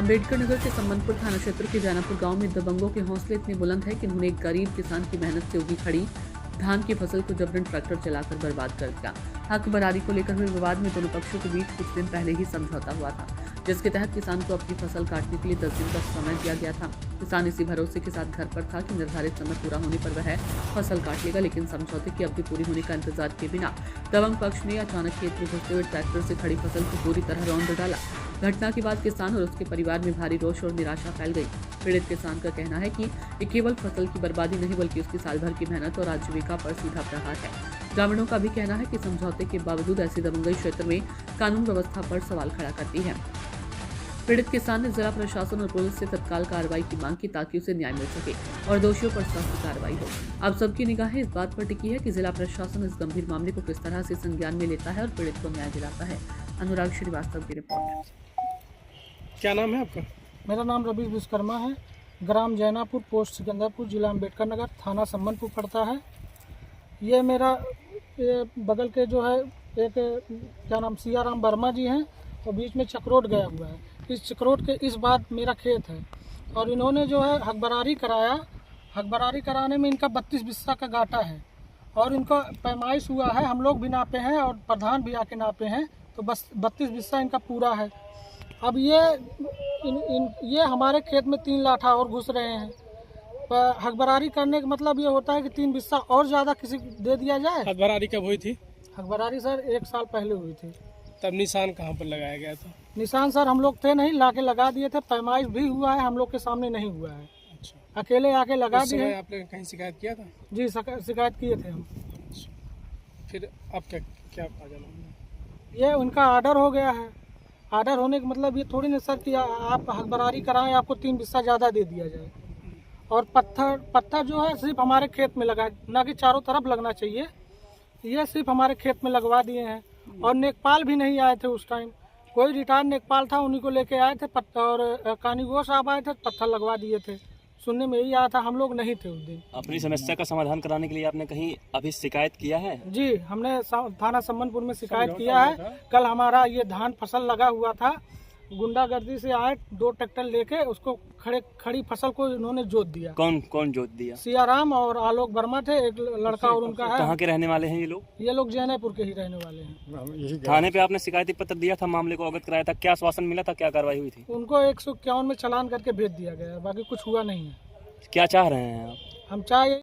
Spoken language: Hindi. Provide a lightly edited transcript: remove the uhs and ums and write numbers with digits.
अम्बेडकर नगर के संबंधपुर थाना क्षेत्र के जैनापुर गांव में दबंगों के हौसले इतने बुलंद है कि उन्होंने एक गरीब किसान की मेहनत से उगी खड़ी धान की फसल को जबरन ट्रैक्टर चलाकर बर्बाद कर दिया। हक बरारी को लेकर हुए विवाद में दोनों पक्षों के बीच कुछ दिन पहले ही समझौता हुआ था, जिसके तहत किसान को अपनी फसल काटने के लिए 10 दिन का समय दिया गया था। किसान इसी भरोसे के साथ घर पर था कि निर्धारित समय पूरा होने पर वह फसल काट लेगा, लेकिन समझौते की अवधि पूरी होने का इंतजार किए बिना दबंग पक्ष ने अचानक खेत में घुसते हुए ट्रैक्टर से खड़ी फसल को पूरी तरह रौंद डाला। घटना के बाद किसान और उसके परिवार में भारी रोष और निराशा फैल गई। पीड़ित किसान का कहना है कि ये केवल फसल की बर्बादी नहीं बल्कि उसकी साल भर की मेहनत और आजीविका पर सीधा प्रहार है। ग्रामीणों का भी कहना है कि समझौते के बावजूद ऐसी दबंगई क्षेत्र में कानून व्यवस्था पर सवाल खड़ा करती है। पीड़ित किसान ने जिला प्रशासन और पुलिस से तत्काल कार्रवाई की मांग की ताकि उसे न्याय मिल सके और दोषियों पर सख्त कार्रवाई हो। अब सबकी निगाहें इस बात पर टिकी है कि जिला प्रशासन इस गंभीर मामले को किस तरह से संज्ञान में लेता है और पीड़ित को न्याय दिलाता है। अनुराग श्रीवास्तव की रिपोर्ट। क्या नाम है आपका? मेरा नाम रवि विश्वकर्मा है। ग्राम जैनापुर, पोस्ट सिकंदरपुर, जिला अम्बेडकर नगर, थाना संबंधपुर पड़ता है। ये मेरा बगल के जो है एक क्या नाम सियाराम वर्मा जी हैं और बीच में चक्रोट गया हुआ है। इस चक्रोट के इस बात मेरा खेत है और इन्होंने जो है हकबरारी कराया। हकबरारी कराने में इनका 32 बिस्सा का घाटा है और इनका पैमाइश हुआ है। हम लोग भी नापे हैं और प्रधान भी आके नापे हैं, तो बस 32 बिस्सा इनका पूरा है। अब ये हमारे खेत में 3 लाठा और घुस रहे हैं। हकबरारी करने का मतलब ये होता है कि 3 बिस्सा और ज़्यादा किसी को दे दिया जाए। हकबरारी कब हुई थी? हकबरारी सर 1 साल पहले हुई थी। तब निशान कहाँ पर लगाया गया था? निशान सर हम लोग थे नहीं, लाके लगा दिए थे। पैमाइश भी हुआ है, हम लोग के सामने नहीं हुआ है। अच्छा, अकेले आके लगा दिए। आपने कहीं शिकायत किया था? जी शिकायत किए थे हम। फिर अब क्या जाना? ये उनका आर्डर हो गया है। आर्डर होने का मतलब ये थोड़ी ना सर कि आप हकबरारी कराएं आपको 3 बिस्सा ज़्यादा दे दिया जाए। और पत्थर जो है सिर्फ हमारे खेत में लगा, ना कि चारों तरफ लगना चाहिए। ये सिर्फ हमारे खेत में लगवा दिए हैं। और नेकपाल भी नहीं आए थे उस टाइम, कोई रिटायर्ड नेकपाल था, उन्हीं को लेके आए थे। और कानीगो साहब आए थे, पत्थर लगवा दिए थे। सुनने में यही आया था, हम लोग नहीं थे उस दिन। अपनी समस्या का समाधान कराने के लिए आपने कहीं अभी शिकायत किया है? जी, हमने थाना संबंधपुर में शिकायत किया है। कल हमारा ये धान फसल लगा हुआ था, गुंडागर्दी से आए 2 ट्रैक्टर लेके उसको खड़ी फसल को इन्होंने जोत दिया। कौन जोत दिया? सियाराम और आलोक वर्मा थे, एक लड़का और उनका है। कहाँ के रहने वाले हैं ये लोग? ये लोग जैनापुर के ही रहने वाले हैं। थाने पे आपने शिकायती पत्र दिया था, मामले को अवगत कराया था, क्या आश्वासन मिला था, क्या कार्रवाई हुई थी? उनको 151 में चालान करके भेज दिया गया, बाकी कुछ हुआ नहीं है। क्या चाह रहे हैं आप? हम चाहे